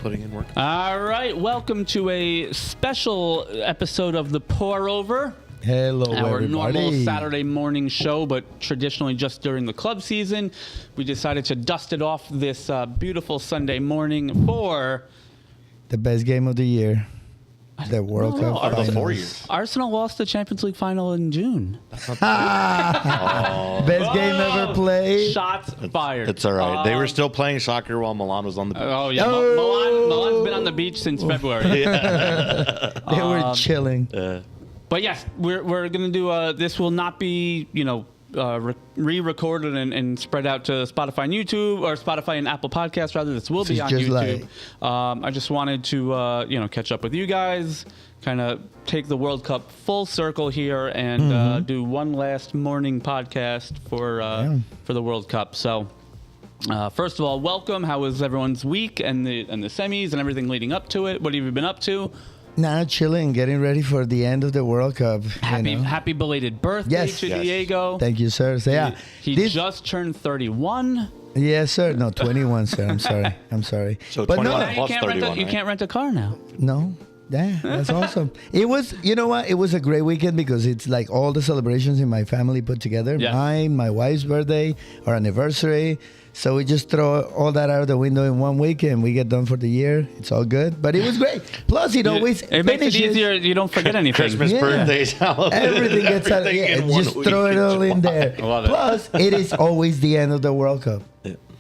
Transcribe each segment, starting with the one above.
putting in work. All right, welcome to a special episode of the Pore Over. Hello, Our everybody. normal Saturday morning show, but traditionally just during the club season. We decided to dust it off this beautiful Sunday morning for The best game of the year. The World Cup Out of the finals. 4 years. Arsenal lost the Champions League final in June. Best game ever played. Shots fired. It's all right. They were still playing soccer while Milan was on the beach. Oh, yeah. Oh. Milan's been on the beach since February. They were chilling. But yes, we're going to do this will not be, re-recorded and spread out to Spotify and YouTube, or Spotify and Apple Podcasts, rather. This will be on YouTube. I just wanted to, catch up with you guys, kind of take the World Cup full circle here and do one last morning podcast for the World Cup. So, first of all, welcome. How was everyone's week and the semis and everything leading up to it? What have you been up to? Now chilling, getting ready for the end of the World Cup. Happy belated birthday to Diego. Thank you, sir. So, He just turned 31. Yes, sir. No, 21, sir. I'm sorry. So but 21 no, plus 31, you can't rent a car now. No. Yeah, that's awesome. It was, you know what? It was a great weekend because it's like all the celebrations in my family put together. Yeah. Mine, my wife's birthday, our anniversary. So we just throw all that out of the window in 1 week and we get done for the year. It's all good. But it was great. Plus, it always It makes it easier. You don't forget anything. Christmas, birthdays, holidays. Everything gets out. everything Yeah, in one just week. throw it all in there. I love it. Plus, it is always the end of the World Cup.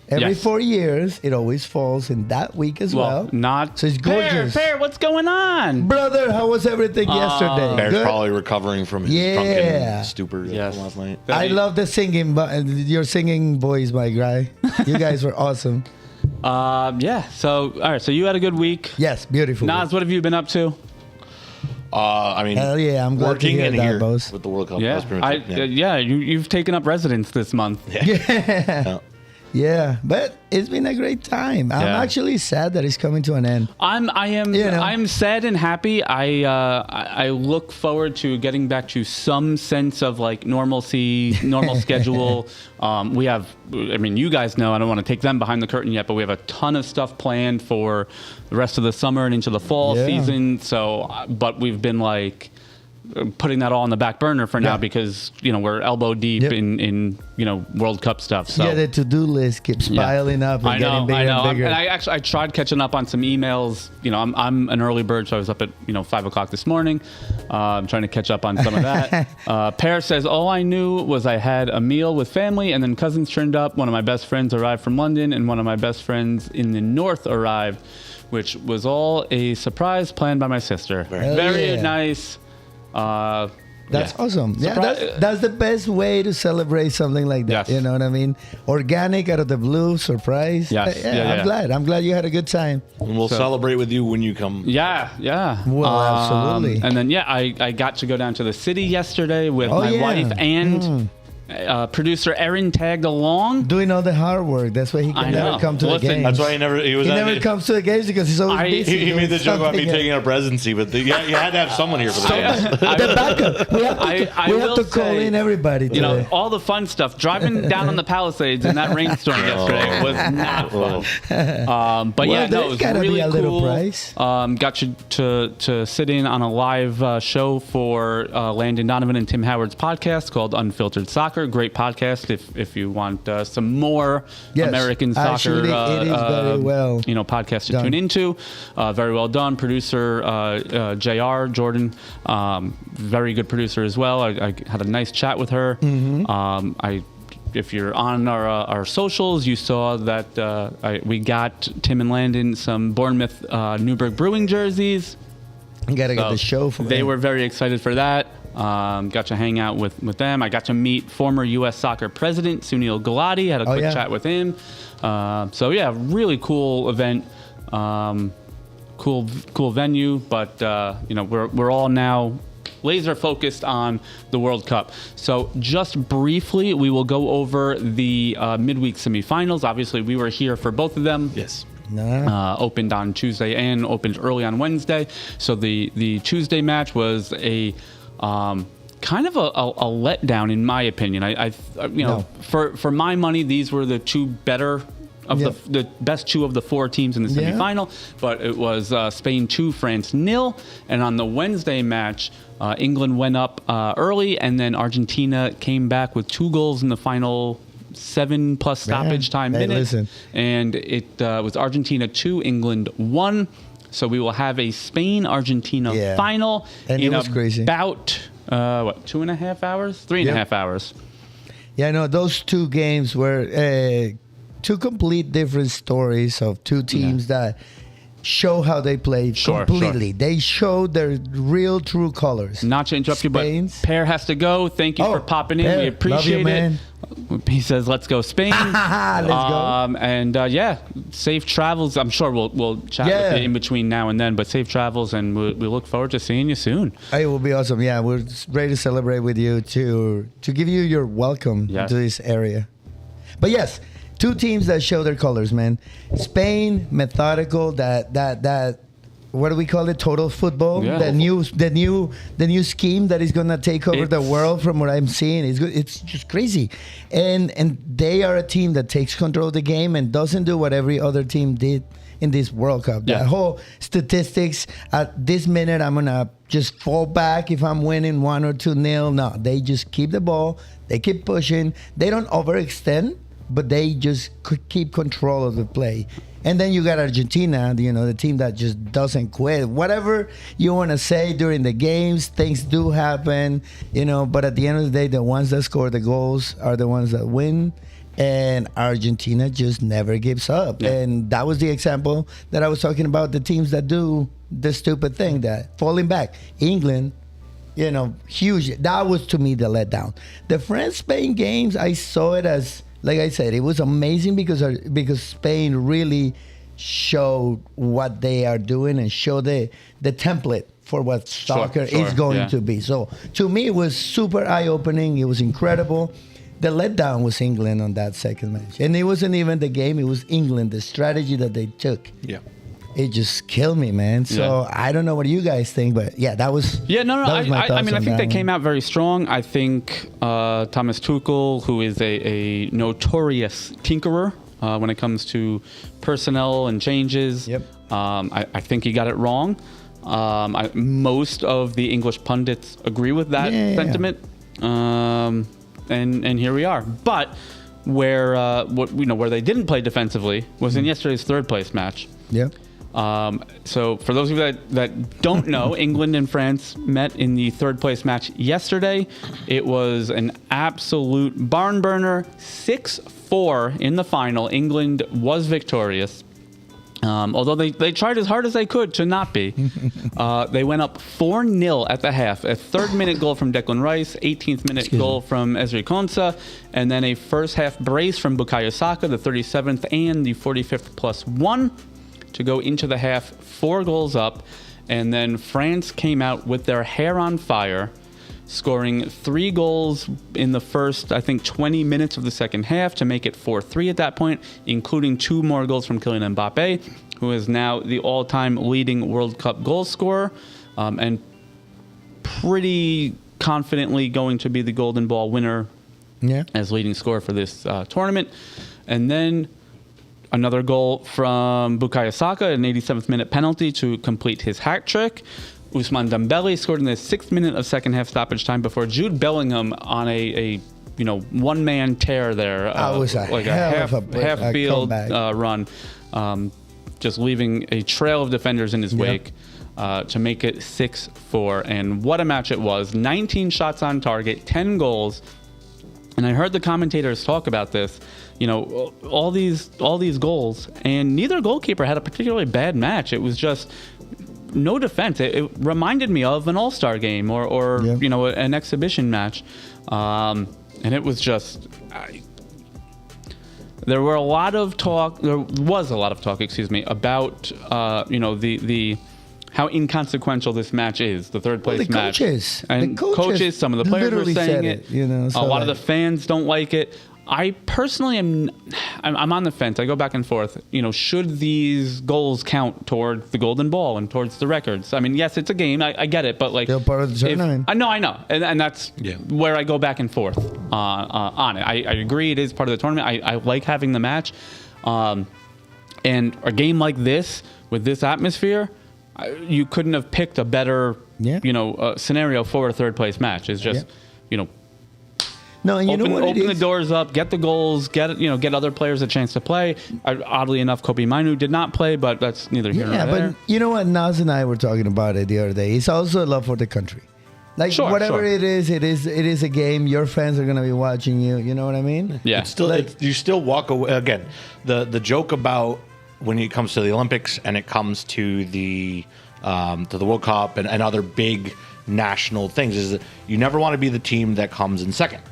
Every Yes. 4 years, it always falls in that week as well. Not. So it's gorgeous. Pear, what's going on? Brother, how was everything yesterday? Bear's Good? probably recovering from his drunken stupor last night. I love the singing, your singing voice, my guy. You guys were awesome. Yeah. So, all right. So you had a good week. Yes, beautiful. Nas, what have you been up to? Hell yeah, I'm glad to working hear in that, here boss. with the World Cup. Yeah. That's pretty much it. You've taken up residence this month. Yeah, but it's been a great time. I'm actually sad that it's coming to an end. I'm sad and happy. I look forward to getting back to some sense of like normalcy, normal schedule. You guys know, I don't want to take them behind the curtain yet, but we have a ton of stuff planned for the rest of the summer and into the fall season. So, but we've been like putting that all on the back burner for now because we're elbow deep in World Cup stuff. So the to-do list keeps piling up and getting bigger and bigger. And I tried catching up on some emails. I'm an early bird, so I was up at 5 o'clock this morning. I'm trying to catch up on some of that. Pear says, all I knew was I had a meal with family and then cousins turned up. One of my best friends arrived from London and one of my best friends in the north arrived, which was all a surprise planned by my sister. Very nice. That's awesome. Yeah, that's the best way to celebrate something like that. Yes. You know what I mean? Organic, out of the blue, surprise. Yes. I'm glad you had a good time. And we'll celebrate with you when you come. Yeah. Well, absolutely. And then, I got to go down to the city yesterday with my wife and producer Erin tagged along. Doing all the hard work. That's why he can never come to the games. That's why he never comes to the games because he's always busy. He made the joke about me taking up residency, but you had to have someone here for the the backup. We have to call in everybody today. All the fun stuff. Driving down on the Palisades in that rainstorm yesterday was not fun. But it was really cool. Little price. Got you to sit in on a live show for Landon Donovan and Tim Howard's podcast called Unfiltered Soccer. Great podcast if you want some more American soccer actually, it is very well podcast to tune into. Very well done. Producer JR Jordan, very good producer as well. I had a nice chat with her. If you're on our socials, you saw that we got Tim and Landon some Bournemouth Newburgh Brewing jerseys. You gotta get the show for They were very excited for that. Got to hang out with them. I got to meet former U.S. Soccer President Sunil Gulati. Had a quick chat with him. Really cool event. Cool venue. But we're all now laser focused on the World Cup. So just briefly, we will go over the midweek semifinals. Obviously, we were here for both of them. Yes. Opened on Tuesday and opened early on Wednesday. So the Tuesday match was a kind of a letdown in my opinion. For my money, these were the two better of the best two of the four teams in the semifinal. But it was Spain 2, France 0. And on the Wednesday match, England went up early, and then Argentina came back with 2 goals in the final 7+ stoppage time minutes. And it was Argentina 2, England 1. So we will have a Spain-Argentina final in about, 2.5 hours? 3.5 hours. Yeah, no, those 2 games were 2 complete different stories of 2 teams that show how they play completely. Sure. They show their real, true colors. Not to interrupt you, but Pore has to go. Thank you for popping in. We appreciate it. He says, "Let's go, Spain." Let's go. And safe travels. I'm sure we'll chat with you in between now and then. But safe travels, and we look forward to seeing you soon. It will be awesome. Yeah, we're ready to celebrate with you to give you your welcome to this area. But yes. 2 teams that show their colors, man. Spain, methodical, that what do we call it? Total football. Yeah. The new scheme that is gonna take over the world. From what I'm seeing, it's just crazy, and they are a team that takes control of the game and doesn't do what every other team did in this World Cup. That whole statistics at this minute, I'm gonna just fall back if I'm winning 1 or 2-0. No, they just keep the ball. They keep pushing. They don't overextend, but they just keep control of the play. And then you got Argentina, the team that just doesn't quit. Whatever you want to say during the games, things do happen, but at the end of the day, the ones that score the goals are the ones that win. And Argentina just never gives up. Yeah. And that was the example that I was talking about, the teams that do the stupid thing, that falling back. England, huge. That was, to me, the letdown. The France-Spain games, I saw it as... Like I said, it was amazing because Spain really showed what they are doing and showed the template for what soccer is going to be. So to me, it was super eye-opening. It was incredible. The letdown was England on that second match. And it wasn't even the game. It was England, the strategy that they took. Yeah. It just killed me, man. So I don't know what you guys think, but that was I think they came out very strong. I think Thomas Tuchel, who is a notorious tinkerer when it comes to personnel and changes, I think he got it wrong. Most of the English pundits agree with that sentiment, and here we are. But where they didn't play defensively was in yesterday's third place match. Yeah. So for those of you that don't know, England and France met in the third place match yesterday. It was an absolute barn burner, 6-4 in the final. England was victorious. Although they tried as hard as they could to not be. They went up 4-0 at the half. A third-minute goal from Declan Rice, 18th minute goal from Ezri Konsa, and then a first-half brace from Bukayo Saka, the 37th and the 45th +1. To go into the half, 4 goals up, and then France came out with their hair on fire, scoring 3 goals in the first, I think, 20 minutes of the second half to make it 4-3 at that point, including 2 more goals from Kylian Mbappe, who is now the all-time leading World Cup goal scorer, and pretty confidently going to be the Golden Ball winner as leading scorer for this tournament. And then another goal from Bukayo Saka, an 87th minute penalty to complete his hat trick. Ousmane Dembele scored in the 6th minute of second half stoppage time before Jude Bellingham on a one-man tear there. Was like a half field run, just leaving a trail of defenders in his wake to make it 6-4. And what a match it was. 19 shots on target, 10 goals. And I heard the commentators talk about this. All these goals, and neither goalkeeper had a particularly bad match. It was just no defense. It reminded me of an all-star game or an exhibition match, and it was just. There was a lot of talk. About the how inconsequential this match is, the third place match. And coaches, some of the players were saying it. A lot of the fans don't like it. I personally I'm on the fence. I go back and forth. Should these goals count towards the Golden Ball and towards the records? I mean, yes, it's a game. I get it, but still part of the tournament. I know, and that's where I go back and forth on it. I agree, it is part of the tournament. I like having the match. And a game like this, with this atmosphere, you couldn't have picked a better, scenario for a third place match. It's just, No, and open the doors up, get the goals, get other players a chance to play. Oddly enough, Kobe Mainu did not play, but that's neither here nor there. Yeah, but you know what? Nas and I were talking about it the other day. It's also a love for the country. Like whatever it is a game. Your fans are gonna be watching you. You know what I mean? Yeah. It's still, you still walk away. Again, the joke about when it comes to the Olympics and it comes to the World Cup and other big national things is that you never want to be the team that comes in second.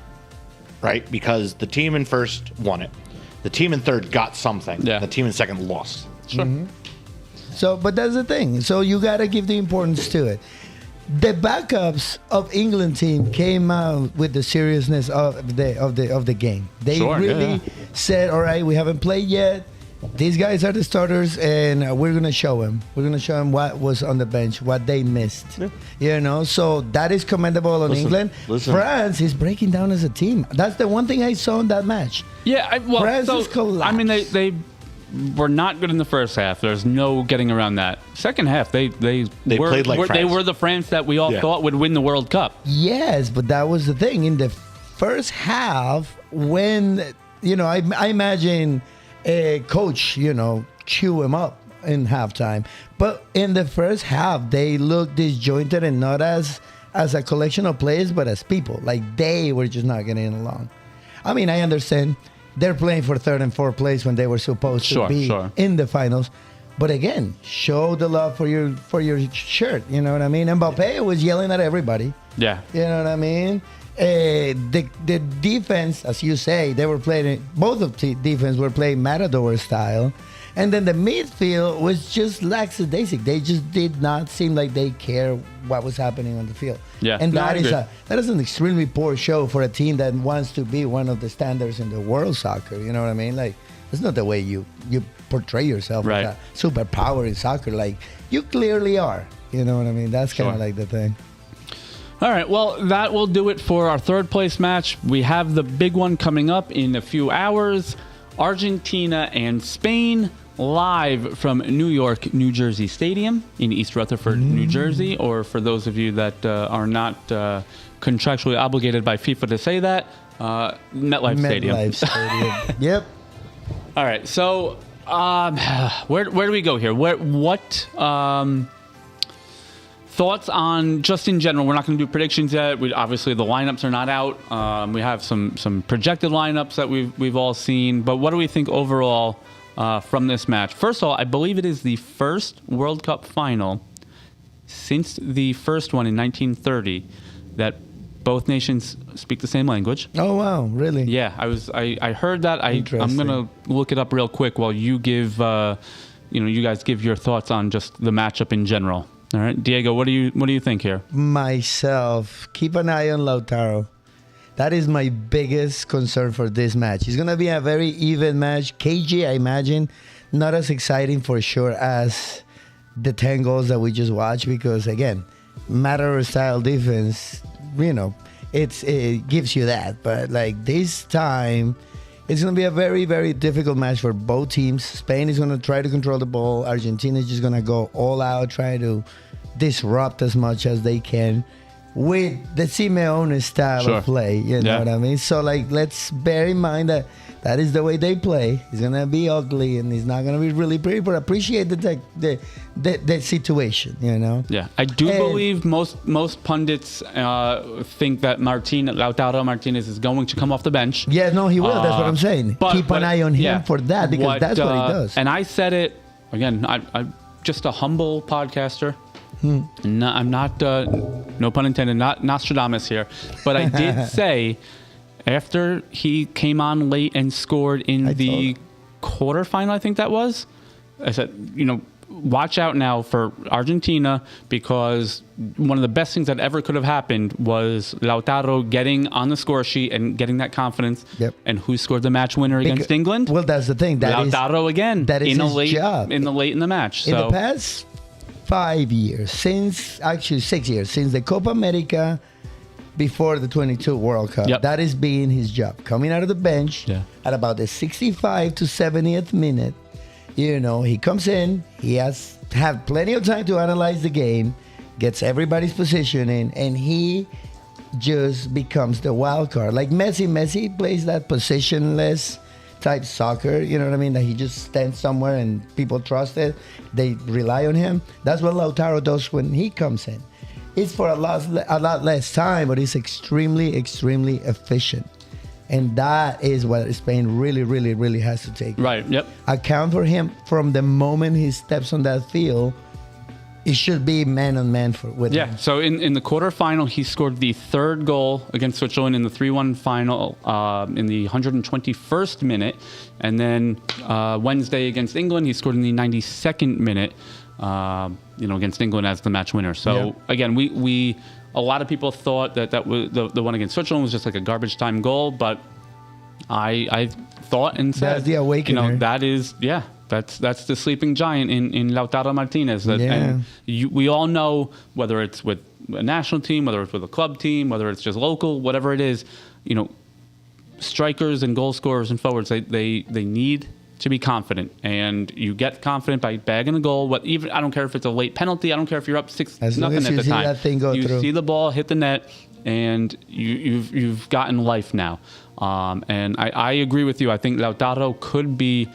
Right? Because the team in first won it. The team in third got something. Yeah. The team in second lost. Sure. Mm-hmm. So, but that's the thing. So you got to give the importance to it. The backups of England team came out with the seriousness of the game. They really said, "All right, we haven't played yet. These guys are the starters, and we're gonna show them. We're gonna show them what was on the bench, what they missed. Yeah. So that is commendable on England. France is breaking down as a team. That's the one thing I saw in that match. Yeah, France is collapsed. I mean, they were not good in the first half. There's no getting around that. Second half, they played like France. They were the France that we all thought would win the World Cup. Yes, but that was the thing in the first half when I imagine a coach, chew him up in halftime. But in the first half, they looked disjointed and not as a collection of players, but as people. Like they were just not getting along. I mean, I understand they're playing for third and fourth place when they were supposed to be in the finals. But again, show the love for your shirt. You know what I mean? Mbappe was yelling at everybody. Yeah. You know what I mean? The defense, as you say, they were playing. Both of the defense were playing Matador style, and then the midfield was just lackadaisical. They just did not seem like they care what was happening on the field. Yeah, and that is an extremely poor show for a team that wants to be one of the standards in the world soccer. You know what I mean? Like it's not the way you portray yourself as a superpower in soccer. Like you clearly are. You know what I mean? That's kind of like the thing. All right, well, that will do it for our third place match. We have the big one coming up in a few hours. Argentina and Spain live from New York, New Jersey Stadium in East Rutherford, New Jersey. Or for those of you that are not contractually obligated by FIFA to say that, MetLife Stadium. MetLife Stadium. Yep. All right, so where do we go here? What thoughts on just in general? We're not going to do predictions yet. Obviously, the lineups are not out. We have some projected lineups that we've all seen. But what do we think overall from this match? First of all, I believe it is the first World Cup final since the first one in 1930 that both nations speak the same language. Oh wow, really? Yeah, I heard that. I'm going to look it up real quick while you give you guys give your thoughts on just the matchup in general. All right, Diego, what do you think here? Myself, keep an eye on Lautaro. That is my biggest concern for this match. It's going to be a very even match. KG, I imagine, not as exciting for sure as the 10 goals that we just watched because, again, Matador-style defense, it gives you that. But, like, this time, it's going to be a very, very difficult match for both teams. Spain is going to try to control the ball. Argentina is just going to go all out, try to disrupt as much as they can with the Simeone style of play. You know what I mean? So, like, let's bear in mind that is the way they play. It's going to be ugly, and it's not going to be really pretty, but appreciate the situation, Yeah. I do believe most pundits think that Lautaro Martinez is going to come off the bench. Yeah, no, he will. That's what I'm saying. Keep an eye on him for that because that's what he does. And I said it, again, I'm just a humble podcaster. No, I'm not, no pun intended, not Nostradamus here. But I did say after he came on late and scored in the quarterfinal, I think that was, I said, watch out now for Argentina because one of the best things that ever could have happened was Lautaro getting on the score sheet and getting that confidence. Yep. And who scored the match winner against England? Well, that's the thing. Lautaro again. That is his job. In the match. In the past 5 years, 6 years, since the Copa America, before the 22 World Cup. Yep. That is being his job. Coming out of the bench at about the 65 to 70th minute, he comes in, he has had plenty of time to analyze the game, gets everybody's positioning, and he just becomes the wild card. Like Messi plays that positionless type soccer, you know what I mean? That he just stands somewhere and people trust it. They rely on him. That's what Lautaro does when he comes in. It's for a lot less time, but it's extremely, extremely efficient. And that is what Spain really, really, really has to take. Right, yep. Account for him from the moment he steps on that field. It should be man on man with him. So in the quarterfinal, he scored the third goal against Switzerland in the 3-1 final in the 121st minute. And then Wednesday against England, he scored in the 92nd minute, against England as the match winner. So again, we a lot of people thought that was the one against Switzerland was just like a garbage time goal, but I thought and said, that's the awakener. That is, That's the sleeping giant in Lautaro Martinez. And we all know, whether it's with a national team, whether it's with a club team, whether it's just local, whatever it is, strikers and goal scorers and forwards, they need to be confident. And you get confident by bagging a goal. I don't care if it's a late penalty. I don't care if you're up 6-0 at the time. That thing go you through. See the ball hit the net, and you've gotten life now. And I agree with you. I think Lautaro could be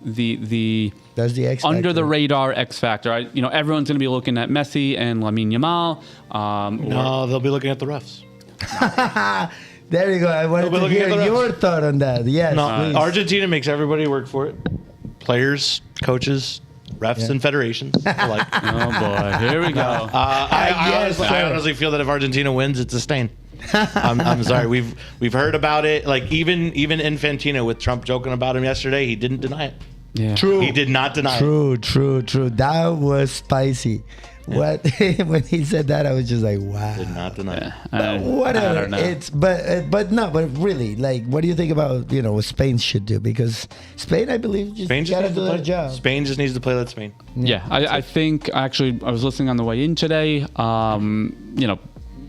that's the X under factor. the radar X factor. Everyone's going to be looking at Messi and Lamine Yamal. No, they'll be looking at the refs. There you go. I wanted to hear your thought on that. Yes, please. Argentina makes everybody work for it. Players, coaches, refs, and federations alike. Oh boy, here we go. I honestly feel that if Argentina wins, it's a stain. I'm sorry. We've heard about it. Like even Infantino, with Trump joking about him yesterday, he didn't deny it. Yeah. True. He did not deny it. True. That was spicy. Yeah. When he said that, I was just like, wow. Did not deny it. But whatever. I don't know. But really, like, what do you think about what Spain should do? Because Spain, I believe, just got to do their job. Spain just needs to play like Spain. Yeah, I think actually I was listening on the way in today.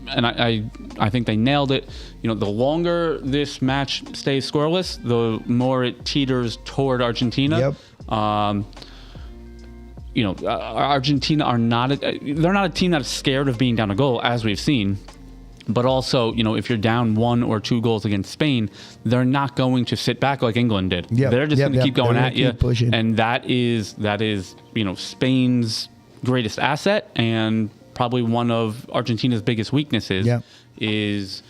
And I think they nailed it. The longer this match stays scoreless, the more it teeters toward Argentina. Yep. Argentina they're not a team that's scared of being down a goal, as we've seen. But also, if you're down 1 or 2 goals against Spain, they're not going to sit back like England did. Yep. They're just going to keep going at you. Pushing. And that is Spain's greatest asset, and probably one of Argentina's biggest weaknesses is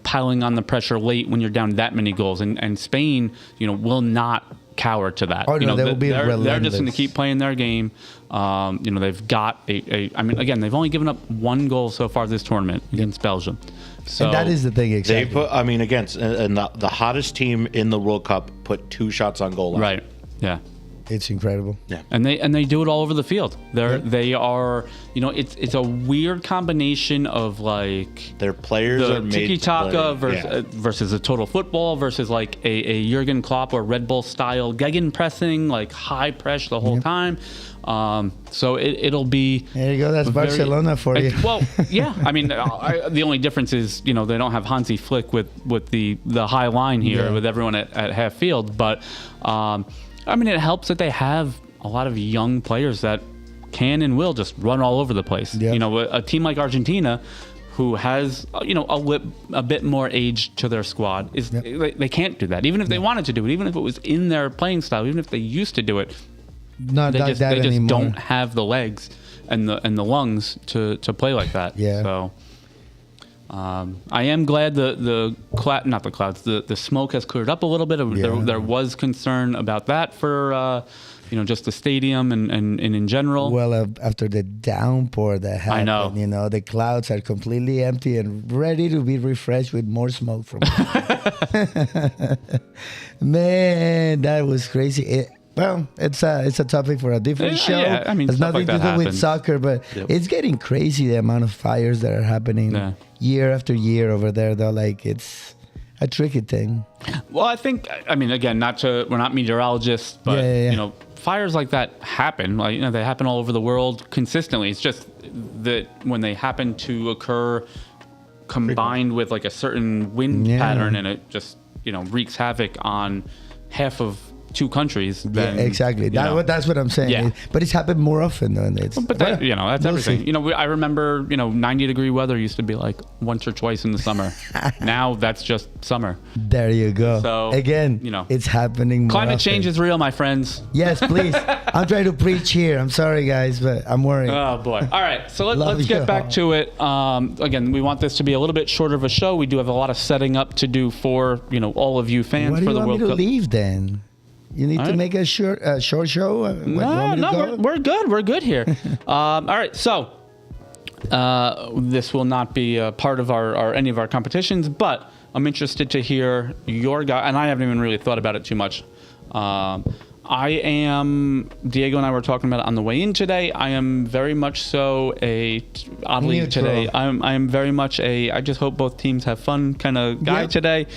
piling on the pressure late when you're down that many goals, and Spain will not cower to that. They will be relentless. They're just going to keep playing their game. They've got again, they've only given up 1 goal so far this tournament against Belgium. So and that is the thing. Exactly. They put and the hottest team in the World Cup put 2 shots on goal. Right. Yeah. It's incredible. Yeah. And they do it all over the field. They are, it's a weird combination of like their players are made tiki-taka versus a total football versus like a Jurgen Klopp or Red Bull style gegenpressing, like high press the whole time. So it'll be. There you go. That's Barcelona for you. Well, yeah. I mean, the only difference is they don't have Hansi Flick with the high line here with everyone at half field, but. It helps that they have a lot of young players that can and will just run all over the place. Yep. A team like Argentina, who has a bit more age to their squad, they can't do that. Even if they wanted to do it, even if it was in their playing style, even if they used to do it, they just don't have the legs and the lungs to play like that. Yeah. So. I am glad the smoke has cleared up a little bit. There was concern about that for just the stadium and in general. Well, after the downpour that happened, I know. The clouds are completely empty and ready to be refreshed with more smoke from Man, that was crazy. It's a topic for a different show. Yeah, it's nothing to do with soccer, but it's getting crazy, the amount of fires that are happening year after year over there, though. Like, it's a tricky thing. Well, I think, again, we're not meteorologists, but, fires like that happen. Like, they happen all over the world consistently. It's just that when they happen to occur combined with like a certain wind pattern, and it just wreaks havoc on half of two countries. Then, exactly. That's what I'm saying. Yeah. But it's happened more often than it's. But that's everything. I remember 90-degree weather used to be like once or twice in the summer. Now that's just summer. There you go. So again, it's happening. Climate change is real, my friends. Yes, please. I'm trying to preach here. I'm sorry, guys, but I'm worried. Oh boy. All right, so let's get back to it. Again, we want this to be a little bit shorter of a show. We do have a lot of setting up to do for all of you fans for the World Cup. Why do you want me to leave then? You need to make a short show? We're good. We're good here. All right, so this will not be a part of any of our competitions, but I'm interested to hear your guy, and I haven't even really thought about it too much. Diego and I were talking about it on the way in today. I am very much so oddly neutral. Today, I am very much I just hope both teams have fun kind of guy today.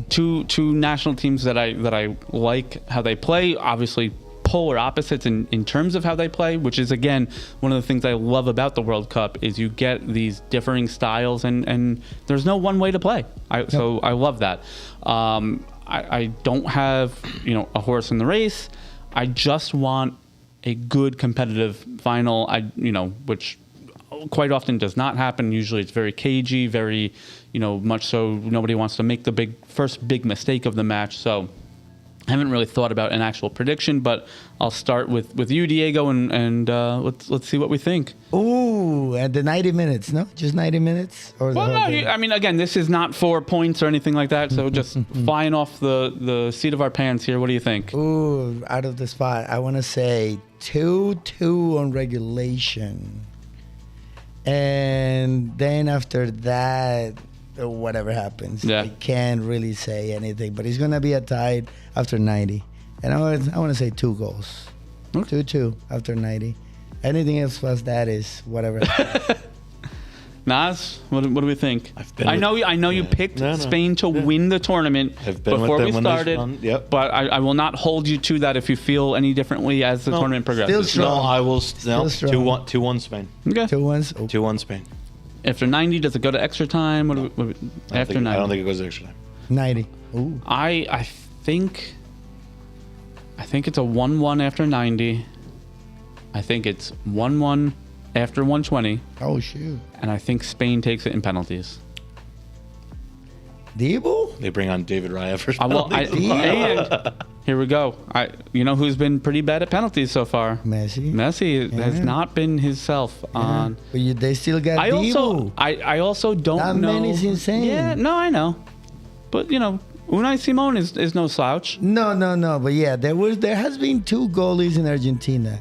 Two national teams that I like how they play. Obviously, polar opposites in terms of how they play, which is, again, one of the things I love about the World Cup is you get these differing styles and there's no one way to play. So I love that. I don't have, a horse in the race. I just want a good competitive final, which quite often does not happen. Usually it's very cagey, very, much so nobody wants to make the first big mistake of the match. So I haven't really thought about an actual prediction, but I'll start with you, Diego, and let's see what we think. Ooh, and the 90 minutes, no? Just 90 minutes? Again, this is not for points or anything like that, so just flying off the seat of our pants here, what do you think? Ooh, out of the spot, I want to say 2-2 on regulation. And then after that, whatever happens. I can't really say anything, but it's going to be a tie after 90. And I want to say 2 goals. 2-2 after 90. Anything else past that is whatever. Nas, what do we think? I know you picked Spain to win the tournament before we started, but I will not hold you to that if you feel any differently as the tournament progresses. Still strong. No, I will. 2-1 Spain. Okay. 2-1. 2-1 Spain. After 90, does it go to extra time? After 90? I don't think it goes to extra time. 90. Ooh. I think it's a 1-1 after 90. I think it's 1-1 after 120. Oh, shoot. And I think Spain takes it in penalties. Debo? They bring on David Raya for penalties. And here we go. Who's been pretty bad at penalties so far? Messi has not been himself on. But they still got Debo. I also don't that know. That man is insane. Yeah, no, I know. But, Unai Simon is no slouch. No. But yeah, there has been 2 goalies in Argentina.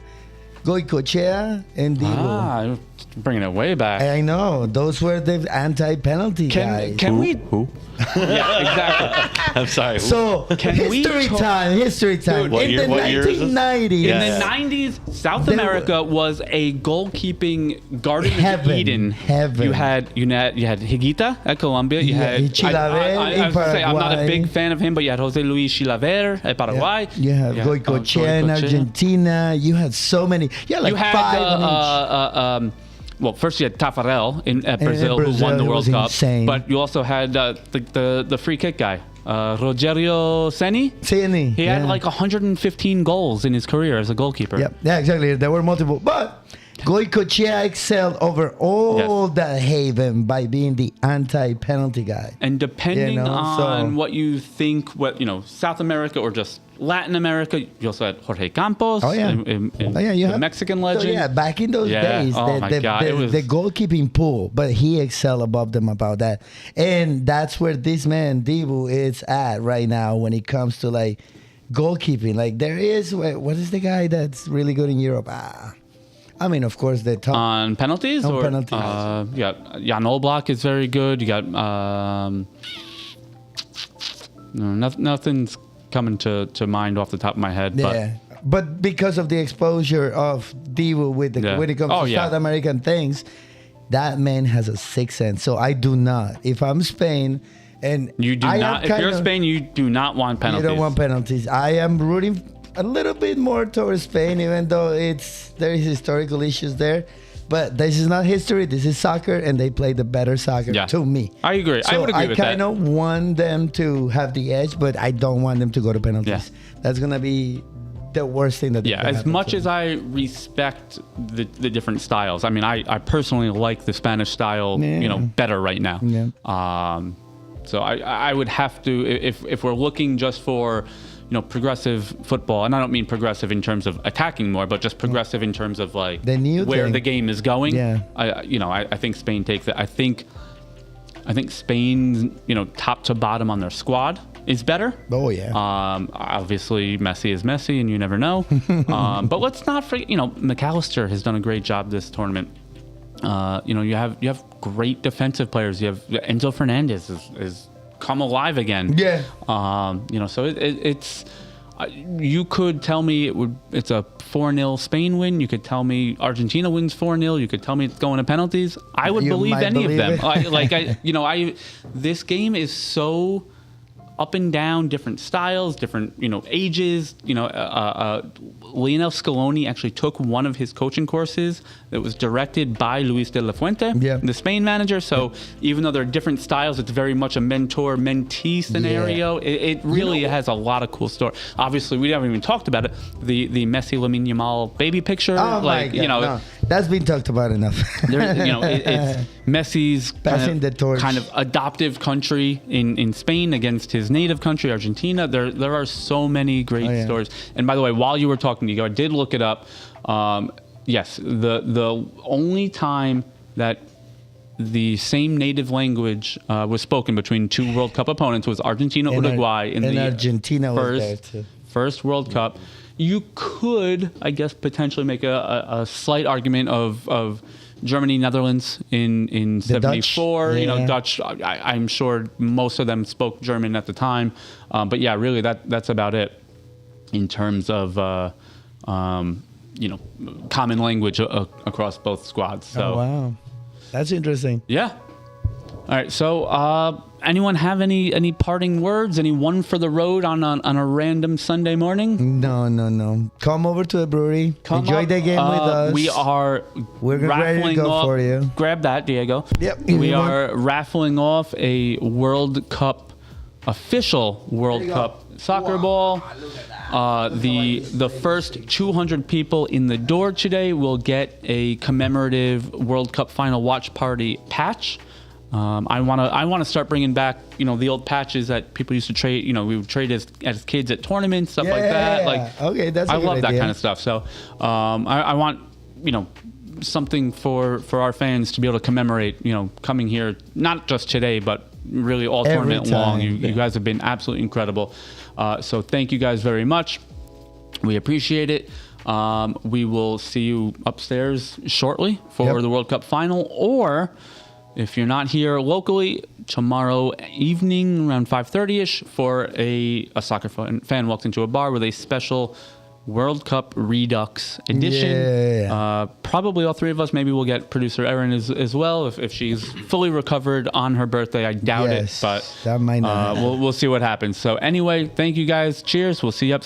Goicoechea and Debo. Bringing it way back. I know. Those were the anti-penalty guys. Who? Yeah, exactly. I'm sorry. So, history time. Dude, in the 1990s. In the 90s, South America was a goalkeeping garden of Eden. Heaven. You had Higuita at Colombia. You had Chilaver in Paraguay. I'm not a big fan of him, but you had Jose Luis Chilaver at Paraguay. You have Goicoechea in Argentina. You had so many. You had 5 well, first you had Tafarel at Brazil, who won the World Cup. Insane. But you also had the free kick guy, Rogerio Ceni. He had like 115 goals in his career as a goalkeeper. Yeah, exactly. There were multiple. But Goicoechea excelled over all that haven by being the anti-penalty guy. And depending on what you think, South America or just Latin America, you also had Jorge Campos, the Mexican legend. So yeah, back in those days, the goalkeeping pool, but he excelled above them about that. And that's where this man, Dibu, is at right now when it comes to like goalkeeping. Like there is, what is the guy that's really good in Europe? I mean, of course, the top. On penalties? Penalties. Yeah, Jan Oblak is very good. You got nothing's coming to mind off the top of my head. But because of the exposure of Dibu when it comes to South American things, that man has a sixth sense. So I do not. If I'm Spain, and you do not. If you're Spain, you do not want penalties. You don't want penalties. I am rooting a little bit more towards Spain, even though there is historical issues there. But this is not history. This is soccer, and they play the better soccer to me. I agree. So I would agree with that. I kind of want them to have the edge, but I don't want them to go to penalties. Yeah. That's going to be the worst thing that as much as I respect the different styles, I mean, I personally like the Spanish style, better right now. Yeah. So I would have to, if we're looking just for, progressive football, and I don't mean progressive in terms of attacking more, but just progressive in terms of like where the game is going. Yeah. I think Spain takes it. I think Spain, top to bottom on their squad is better. Oh yeah. Obviously Messi is Messi, and you never know. But let's not forget, McAllister has done a great job this tournament. You have great defensive players. You have Enzo Fernandez is come alive again. Yeah. So it's. You could tell me it's a 4-0 Spain win. You could tell me Argentina wins 4-0. You could tell me it's going to penalties. I would believe any of them. This game is so up and down, different styles, different ages. Lionel Scaloni actually took one of his coaching courses that was directed by Luis de la Fuente, the Spain manager. So even though there are different styles, it's very much a mentor-mentee scenario. It really has a lot of cool story. Obviously, we haven't even talked about it. The Messi Lamine Yamal baby picture. Oh my God, no. That's been talked about enough. It's Messi's passing the torch. Kind of adoptive country in Spain against his native country, Argentina. There are so many great stories. And by the way, while you were talking, I did look it up. Yes, the only time that the same native language was spoken between two World Cup opponents was Argentina-Uruguay in the Argentina was there too. First World Cup. You could, I guess, potentially make a slight argument of Germany, Netherlands in 74. Dutch. I'm sure most of them spoke German at the time, but yeah, really that's about it in terms of common language across both squads. So, oh, wow, that's interesting. Yeah. All right. So, anyone have any parting words? Any one for the road on a random Sunday morning? No. Come over to the brewery. Enjoy the game with us. We're ready to go for you. Grab that, Diego. Yep. We are raffling off a World Cup, official World Cup soccer ball. The first 200 people in the door today will get a commemorative World Cup final watch party patch. I want to start bringing back the old patches that people used to trade. We would trade as kids at tournaments, stuff like that. Okay, that's I love that kind of stuff. So I want something for our fans to be able to commemorate. Coming here not just today, but really all tournament long. You guys have been absolutely incredible. So thank you guys very much. We appreciate it. We will see you upstairs shortly for the World Cup final, or if you're not here locally, tomorrow evening around 5:30ish for a soccer fan walks into a bar with a special World Cup Redux edition. Yeah. Probably all three of us. Maybe we'll get producer Erin as well if she's fully recovered on her birthday. I doubt it, but that might not. We'll see what happens. So anyway, thank you guys. Cheers. We'll see you up.